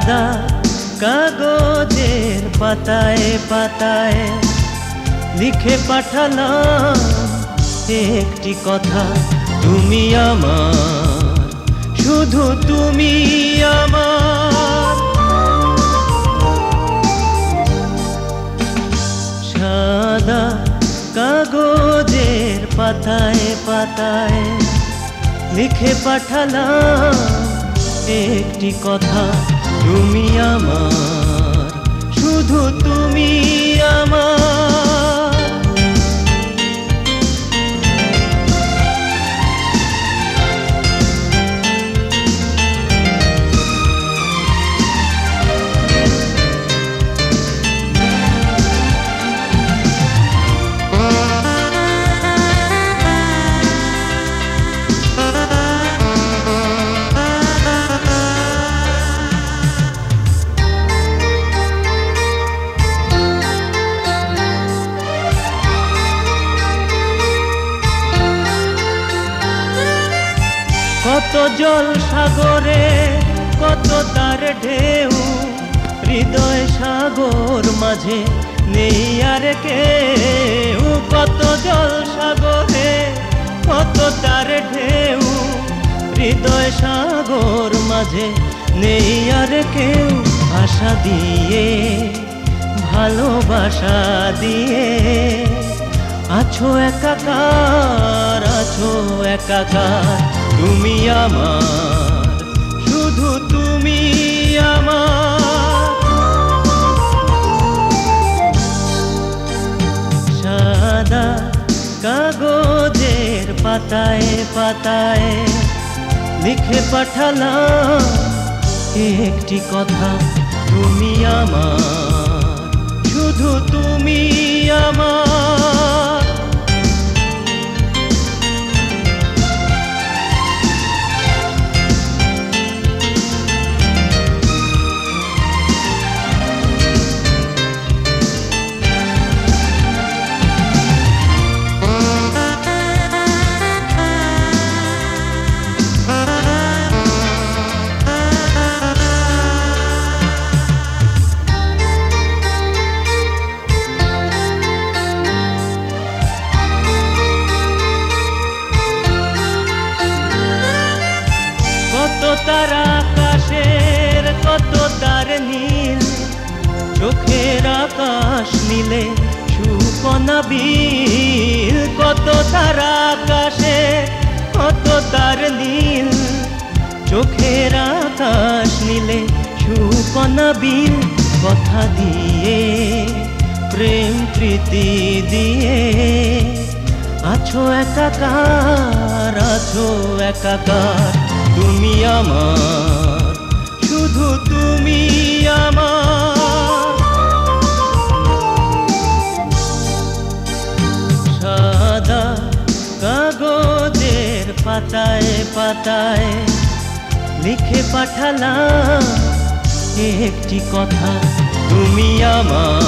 সাদা কাগজের পাতায় পাতায় লিখে পাঠালাম একটি কথা, তুমি আমার, শুধু তুমি আমার। সাদা কাগজের পাতায় পাতায় লিখে পাঠালাম একটি কথা, তুমি আমার, শুধু তুমি আমার। কত জল সাগরে কত তার ঢেউ, হৃদয় সাগর মাঝে নেই আর কেউ। কত জল সাগরে কত তার ঢেউ, হৃদয় সাগর মাঝে নেই আর কেউ। আশা দিয়ে ভালোবাসা দিয়ে আছো একাকার, আছো একাকার, তুমি আমার, শুধু তুমি আমার। সাদা কাগজের পাতায় পাতায় লিখে পাঠালাম একটি কথা, তুমি আমার, শুধু তুমি আমার। কত তার আকাশের কত তার নীল, চোখের আকাশ নীলে সুকনা বিল। কত তার আকাশে কত তার নীল, চোখের আকাশ নীলে সুকনা বিল। কথা দিয়ে প্রেম প্রীতি দিয়ে আছো একাকার, আছো একাকার, তুমি আমার, শুধু তুমি আমার। সাদা কাগজের পাতায় পাতায় লিখে পাঠালাম একটি কথা, তুমি আমার,